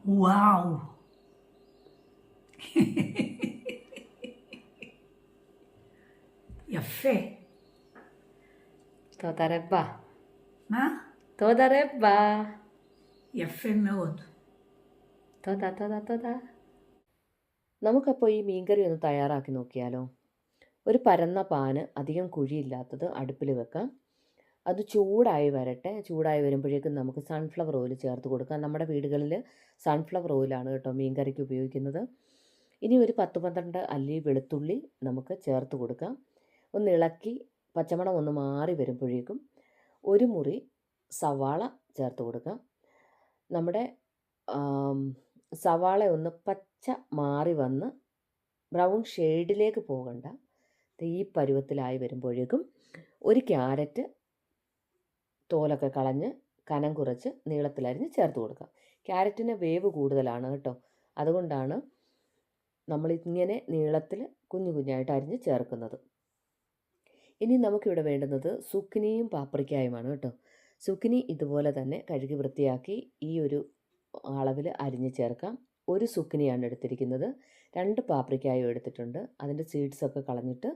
וואו. יפה. תודה רבה. מה? תודה רבה. יפה מאוד. തതാ. നമുക്കപ്പോൾ ഈ മീൻകറി ഒന്ന് തയ്യാറാക്കി നോക്കിയാലോ. ഒരു പരന്ന പാന്, അധികം കുഴിയില്ലാത്തത്, അടുപ്പിൽ വെക്കാം. അത് ചൂടായി വരട്ടെ. ചൂടായി വരുമ്പോഴേക്കും നമുക്ക് സൺഫ്ലവർ ഓയിൽ ചേർത്ത് കൊടുക്കാം. നമ്മുടെ വീടുകളിൽ സൺഫ്ലവർ ഓയിലാണ് കേട്ടോ മീൻകറിക്ക് ഉപയോഗിക്കുന്നത്. ഇനി ഒരു 10-12 അല്ലി വെളുത്തുള്ളി നമുക്ക് ചേർത്ത് കൊടുക്കാം. ഒന്ന് ഇളക്കി പച്ചമണം ഒന്ന് മാറി വരുമ്പോഴേക്കും ഒരു മുറി സവാള ചേർത്ത് കൊടുക്കാം. നമ്മുടെ സവാള ഒന്ന് പച്ച മാറി വന്ന് ബ്രൗൺ ഷെയ്ഡിലേക്ക് പോകണ്ട, ഈ പരുവത്തിലായി വരുമ്പോഴേക്കും ഒരു ക്യാരറ്റ് തോലൊക്കെ കളഞ്ഞ് കനം കുറച്ച് നീളത്തിലരിഞ്ഞ് ചേർത്ത് കൊടുക്കാം. ക്യാരറ്റിന് വേവ് കൂടുതലാണ് കേട്ടോ, അതുകൊണ്ടാണ് നമ്മളിങ്ങനെ നീളത്തിൽ കുഞ്ഞു കുഞ്ഞായിട്ട് അരിഞ്ഞ് ചേർക്കുന്നത്. ഇനി നമുക്കിവിടെ വേണ്ടുന്നത് സുക്കിനിയും പാപ്രിക്കായുമാണ് കേട്ടോ. സുക്കിനി ഇതുപോലെ തന്നെ കഴുകി വൃത്തിയാക്കി ഈ ഒരു അളവിൽ അരിഞ്ഞ് ചേർക്കാം. ഒരു സുക്കിനിയാണ് എടുത്തിരിക്കുന്നത്. 2 പാപ്രിക്കായും എടുത്തിട്ടുണ്ട്. അതിൻ്റെ സീഡ്സൊക്കെ കളഞ്ഞിട്ട്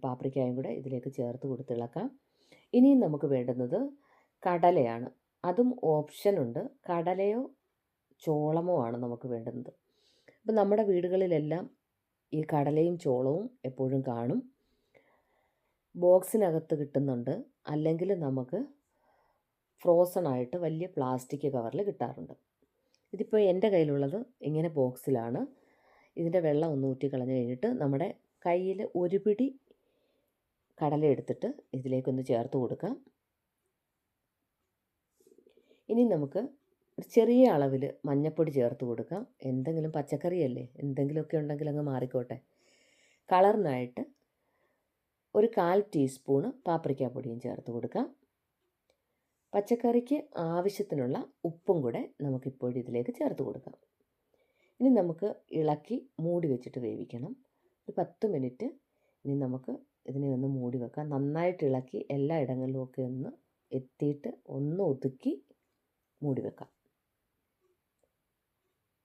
പാപ്രിക്കായും കൂടെ ഇതിലേക്ക് ചേർത്ത് കൊടുത്തിളക്കാം. ഇനിയും നമുക്ക് വേണ്ടുന്നത് കടലയാണ്. അതും ഓപ്ഷനുണ്ട്. കടലയോ ചോളമോ ആണ് നമുക്ക് വേണ്ടുന്നത്. അപ്പം നമ്മുടെ വീടുകളിലെല്ലാം ഈ കടലയും ചോളവും എപ്പോഴും കാണും. ബോക്സിനകത്ത് കിട്ടുന്നുണ്ട്, അല്ലെങ്കിൽ നമുക്ക് ഫ്രോസണായിട്ട് വലിയ പ്ലാസ്റ്റിക് കവറിൽ കിട്ടാറുണ്ട്. ഇതിപ്പോൾ എൻ്റെ കയ്യിലുള്ളത് ഇങ്ങനെ ബോക്സിലാണ്. ഇതിൻ്റെ വെള്ളം ഒന്ന് ഊറ്റി കളഞ്ഞ് കഴിഞ്ഞിട്ട് നമ്മുടെ കയ്യിൽ ഒരു പിടി കടല എടുത്തിട്ട് ഇതിലേക്കൊന്ന് ചേർത്ത് കൊടുക്കാം. ഇനി നമുക്ക് ഒരു ചെറിയ അളവിൽ മഞ്ഞൾപ്പൊടി ചേർത്ത് കൊടുക്കാം. എന്തെങ്കിലും പച്ചക്കറിയല്ലേ, എന്തെങ്കിലുമൊക്കെ ഉണ്ടെങ്കിൽ അങ്ങ് മാറിക്കോട്ടെ. കളറിനായിട്ട് ഒരു 1/4 ടീസ്പൂണ് പാപ്രിക്കാപ്പൊടിയും ചേർത്ത് കൊടുക്കാം. പച്ചക്കറിക്ക് ആവശ്യത്തിനുള്ള ഉപ്പും കൂടെ നമുക്കിപ്പോൾ ഇതിലേക്ക് ചേർത്ത് കൊടുക്കാം. ഇനി നമുക്ക് ഇളക്കി മൂടി വെച്ചിട്ട് വേവിക്കണം. ഒരു 10 മിനിറ്റ് ഇനി നമുക്ക് ഇതിനെ ഒന്ന് മൂടി വെക്കാം. നന്നായിട്ട് ഇളക്കി എല്ലാ ഇടങ്ങളിലുമൊക്കെ ഒന്ന് എത്തിയിട്ട് ഒന്ന് ഒതുക്കി മൂടി വെക്കാം.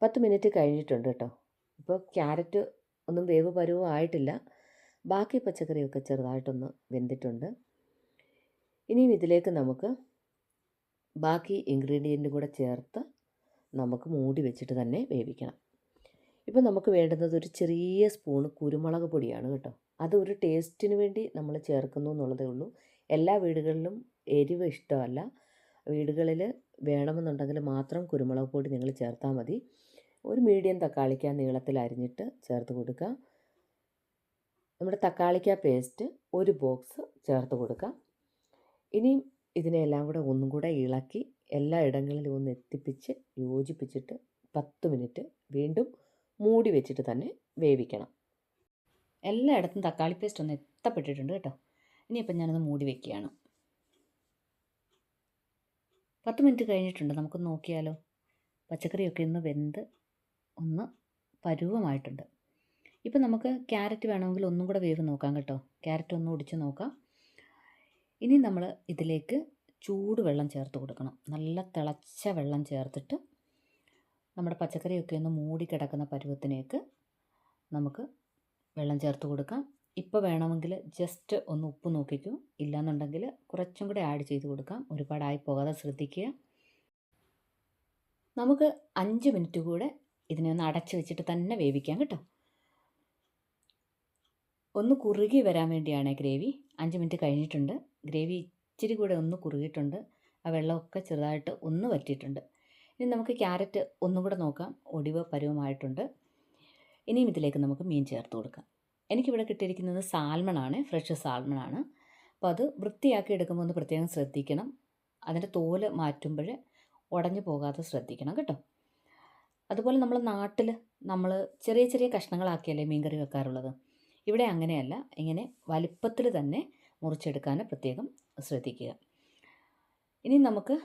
10 മിനിറ്റ് കഴിഞ്ഞിട്ടുണ്ട് കേട്ടോ. ഇപ്പോൾ ക്യാരറ്റ് ഒന്നും വേവ് പരുവം ആയിട്ടില്ല. ബാക്കി പച്ചക്കറിയൊക്കെ ചെറുതായിട്ടൊന്ന് വെന്തിട്ടുണ്ട്. ഇനിയും ഇതിലേക്ക് നമുക്ക് ബാക്കി ഇൻഗ്രീഡിയൻറ്റും കൂടെ ചേർത്ത് നമുക്ക് മൂടി വെച്ചിട്ട് തന്നെ വേവിക്കണം. ഇപ്പോൾ നമുക്ക് വേണ്ടുന്നത് ഒരു ചെറിയ സ്പൂണ് കുരുമുളക് പൊടിയാണ് കേട്ടോ. അത് ഒരു ടേസ്റ്റിന് വേണ്ടി നമ്മൾ ചേർക്കുന്നു എന്നുള്ളതേ ഉള്ളൂ. എല്ലാ വീടുകളിലും എരിവ് ഇഷ്ടമല്ല. വീടുകളിൽ വേണമെന്നുണ്ടെങ്കിൽ മാത്രം കുരുമുളക് പൊടി നിങ്ങൾ ചേർത്താൽ മതി. ഒരു മീഡിയം തക്കാളിക്ക നീളത്തിൽ അരിഞ്ഞിട്ട് ചേർത്ത് കൊടുക്കുക. നമ്മുടെ തക്കാളിക്ക പേസ്റ്റ് ഒരു ബോക്സ് ചേർത്ത് കൊടുക്കാം. ഇനിയും ഇതിനെല്ലാം കൂടെ ഒന്നും കൂടെ ഇളക്കി എല്ലാ ഇടങ്ങളിലും ഒന്ന് എത്തിപ്പിച്ച് യോജിപ്പിച്ചിട്ട് 10 മിനിറ്റ് വീണ്ടും മൂടി വെച്ചിട്ട് തന്നെ വേവിക്കണം. എല്ലായിടത്തും തക്കാളി പേസ്റ്റ് ഒന്ന് എത്തപ്പെട്ടിട്ടുണ്ട് കേട്ടോ. ഇനിയിപ്പം ഞാനൊന്ന് മൂടി വയ്ക്കുകയാണ്. 10 മിനിറ്റ് കഴിഞ്ഞിട്ടുണ്ട്. നമുക്ക് നോക്കിയാലോ. പച്ചക്കറിയൊക്കെ ഒന്ന് വെന്ത് ഒന്ന് പരുവമായിട്ടുണ്ട്. ഇപ്പം നമുക്ക് ക്യാരറ്റ് വേണമെങ്കിൽ ഒന്നും കൂടെ വേവ് നോക്കാം കേട്ടോ. ക്യാരറ്റ് ഒന്ന് ഒടിച്ച് നോക്കാം. ഇനി നമ്മൾ ഇതിലേക്ക് ചൂടുവെള്ളം ചേർത്ത് കൊടുക്കണം. നല്ല തിളച്ച വെള്ളം ചേർത്തിട്ട് നമ്മുടെ പച്ചക്കറിയൊക്കെ ഒന്ന് മൂടി കിടക്കുന്ന പരുവത്തിലേക്ക് നമുക്ക് വെള്ളം ചേർത്ത് കൊടുക്കാം. ഇപ്പോൾ വേണമെങ്കിൽ ജസ്റ്റ് ഒന്ന് ഉപ്പ് നോക്കിക്കൂ. ഇല്ലയെന്നുണ്ടെങ്കിൽ കുറച്ചും കൂടെ ആഡ് ചെയ്ത് കൊടുക്കാം. ഒരുപാടായി പോകാതെ ശ്രദ്ധിക്കുക. നമുക്ക് 5 മിനിറ്റ് കൂടെ ഇതിനെ ഒന്ന് അടച്ച് വെച്ചിട്ട് തന്നെ വേവിക്കാം കേട്ടോ. ഒന്ന് കുറുകി വരാൻ വേണ്ടിയാണ് ഗ്രേവി. 5 മിനിറ്റ് കഴിഞ്ഞിട്ടുണ്ട്. ഗ്രേവി ഇച്ചിരി കൂടെ ഒന്ന് കുറുകിയിട്ടുണ്ട്. ആ വെള്ളമൊക്കെ ചെറുതായിട്ട് ഒന്ന് വറ്റിയിട്ടുണ്ട്. ഇനി നമുക്ക് ക്യാരറ്റ് ഒന്നും കൂടെ നോക്കാം. ഒടിവ് പരുവമായിട്ടുണ്ട്. ഇനിയും ഇതിലേക്ക് നമുക്ക് മീൻ ചേർത്ത് കൊടുക്കാം. എനിക്കിവിടെ കിട്ടിയിരിക്കുന്നത് സാൽമണാണ്, ഫ്രഷ് സാൽമണാണ്. അപ്പോൾ അത് വൃത്തിയാക്കി എടുക്കുമ്പോൾ ഒന്ന് പ്രത്യേകം ശ്രദ്ധിക്കണം. അതിൻ്റെ തോല് മാറ്റുമ്പോൾ ഉടഞ്ഞു പോകാതെ ശ്രദ്ധിക്കണം കേട്ടോ. അതുപോലെ നമ്മൾ നാട്ടിൽ ചെറിയ ചെറിയ കഷ്ണങ്ങളാക്കിയല്ലേ മീൻകറി വെക്കാറുള്ളത്. ഇവിടെ അങ്ങനെയല്ല, ഇങ്ങനെ വലിപ്പത്തിൽ തന്നെ മുറിച്ചെടുക്കാൻ പ്രത്യേകം ശ്രദ്ധിക്കുക. ഇനി നമുക്ക്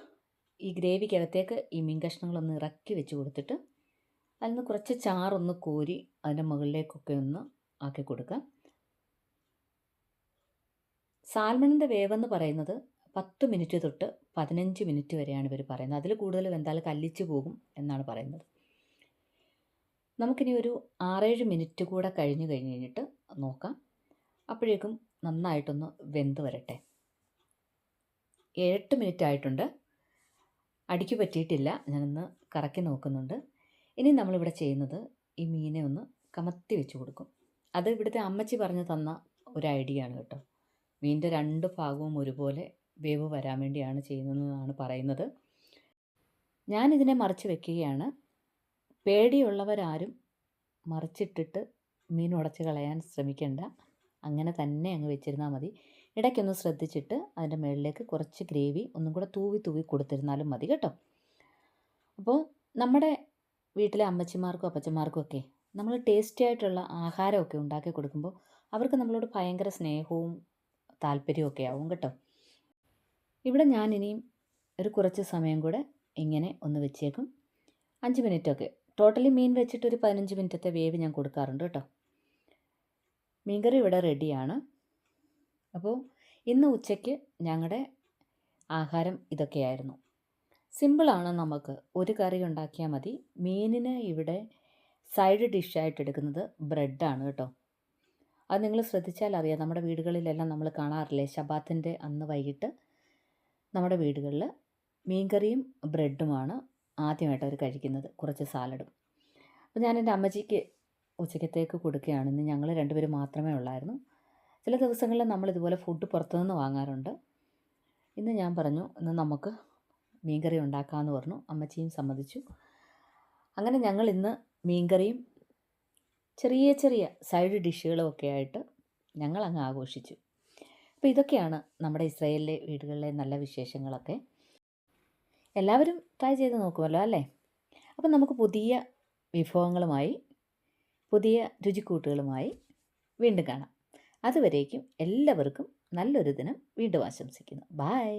ഈ ഗ്രേവിക്കകത്തേക്ക് ഈ മീൻ കഷ്ണങ്ങളൊന്ന് ഇറക്കി വെച്ച് കൊടുത്തിട്ട് അതിൽ നിന്ന് കുറച്ച് ചാറൊന്ന് കോരി അതിൻ്റെ മുകളിലേക്കൊക്കെ ഒന്ന് ആക്കി കൊടുക്കാം. സാൽമണിൻ്റെ വേവെന്ന് പറയുന്നത് 10 മിനിറ്റ് തൊട്ട് 15 മിനിറ്റ് വരെയാണ് ഇവർ പറയുന്നത്. അതിൽ കൂടുതൽ വെന്താൽ കല്ലിച്ച് പോകും എന്നാണ് പറയുന്നത്. നമുക്കിനി ഒരു 6-7 മിനിറ്റ് കൂടെ കഴിഞ്ഞിട്ട് നോക്കാം. അപ്പോഴേക്കും നന്നായിട്ടൊന്ന് വെന്ത് വരട്ടെ. 7-8 മിനിറ്റ് ആയിട്ടുണ്ട്. അടിക്ക് പറ്റിയിട്ടില്ല. ഞാനൊന്ന് കറക്കി നോക്കുന്നുണ്ട്. ഇനി നമ്മളിവിടെ ചെയ്യുന്നത് ഈ മീനെ ഒന്ന് കമത്തി വെച്ച് കൊടുക്കും. അത് ഇവിടുത്തെ അമ്മച്ചി പറഞ്ഞു തന്ന ഒരു ഐഡിയ ആണ് കേട്ടോ. മീനിൻ്റെ 2 ഭാഗവും ഒരുപോലെ വേവ് വരാൻ വേണ്ടിയാണ് ചെയ്യുന്നതെന്നാണ് പറയുന്നത്. ഞാനിതിനെ മറിച്ച് വെക്കുകയാണ്. പേടിയുള്ളവരാരും മറിച്ചിട്ടിട്ട് മീൻ ഉടച്ച് കളയാൻ ശ്രമിക്കേണ്ട. അങ്ങനെ തന്നെ അങ്ങ് വെച്ചിരുന്നാൽ മതി. ഇടയ്ക്കൊന്ന് ശ്രദ്ധിച്ചിട്ട് അതിൻ്റെ മുകളിലേക്ക് കുറച്ച് ഗ്രേവി ഒന്നും കൂടെ തൂവി കൊടുത്തിരുന്നാലും മതി കേട്ടോ. അപ്പോൾ നമ്മുടെ വീട്ടിലെ അമ്മച്ചിമാർക്കും അപ്പച്ചന്മാർക്കും ഒക്കെ നമ്മൾ ടേസ്റ്റി ആയിട്ടുള്ള ആഹാരമൊക്കെ ഉണ്ടാക്കി കൊടുക്കുമ്പോൾ അവർക്ക് നമ്മളോട് ഭയങ്കര സ്നേഹവും താല്പര്യമൊക്കെ ആവും കേട്ടോ. ഇവിടെ ഞാനിനിയും ഒരു കുറച്ച് സമയം കൂടെ ഇങ്ങനെ ഒന്ന് വെച്ചേക്കും. 5 മിനിറ്റൊക്കെ ടോട്ടലി മീൻ വെച്ചിട്ട് ഒരു 15 മിനിറ്റത്തെ വേവ് ഞാൻ കൊടുക്കാറുണ്ട് കേട്ടോ. മീൻകറി ഇവിടെ റെഡിയാണ്. അപ്പോൾ ഇന്ന് ഉച്ചയ്ക്ക് ഞങ്ങളുടെ ആഹാരം ഇതൊക്കെയായിരുന്നു. സിമ്പിളാണ്. നമുക്ക് ഒരു കറി ഉണ്ടാക്കിയാൽ മതി. മീനിന് ഇവിടെ സൈഡ് ഡിഷായിട്ട് എടുക്കുന്നത് ബ്രെഡാണ് കേട്ടോ. അത് നിങ്ങൾ ശ്രദ്ധിച്ചാൽ അറിയാം. നമ്മുടെ വീടുകളിലെല്ലാം നമ്മൾ കാണാറില്ലേ, ശബാത്തിൻ്റെ അന്ന് വൈകിട്ട് നമ്മുടെ വീടുകളിൽ മീൻകറിയും ബ്രെഡുമാണ് ആദ്യമായിട്ട് അവർ കഴിക്കുന്നത്, കുറച്ച് സാലഡും. അപ്പോൾ ഞാൻ എൻ്റെ അമ്മച്ചിക്ക് ഉച്ചക്കത്തേക്ക് കൊടുക്കുകയാണ്. ഇന്ന് ഞങ്ങൾ 2 പേര് മാത്രമേ ഉള്ളായിരുന്നു. ചില ദിവസങ്ങളിൽ നമ്മളിതുപോലെ ഫുഡ് പുറത്തുനിന്ന് വാങ്ങാറുണ്ട്. ഇന്ന് ഞാൻ പറഞ്ഞു ഇന്ന് നമുക്ക് മീൻകറി ഉണ്ടാക്കാമെന്ന് പറഞ്ഞു. അമ്മച്ചിയും സമ്മതിച്ചു. അങ്ങനെ ഞങ്ങൾ ഇന്ന് മീൻകറിയും ചെറിയ സൈഡ് ഡിഷുകളും ഒക്കെ ആയിട്ട് ഞങ്ങൾ അങ്ങ് ആഘോഷിച്ചു. അപ്പോൾ ഇതൊക്കെയാണ് നമ്മുടെ ഇസ്രായേലിലെ വീടുകളിലെ നല്ല വിശേഷങ്ങളൊക്കെ. എല്ലാവരും ട്രൈ ചെയ്ത് നോക്കുമല്ലോ അല്ലേ? അപ്പം നമുക്ക് പുതിയ വിഭവങ്ങളുമായി പുതിയ രുചിക്കൂട്ടുകളുമായി വീണ്ടും കാണാം. അതുവരേക്കും എല്ലാവർക്കും നല്ലൊരു ദിനം വീണ്ടും ആശംസിക്കുന്നു. ബൈ.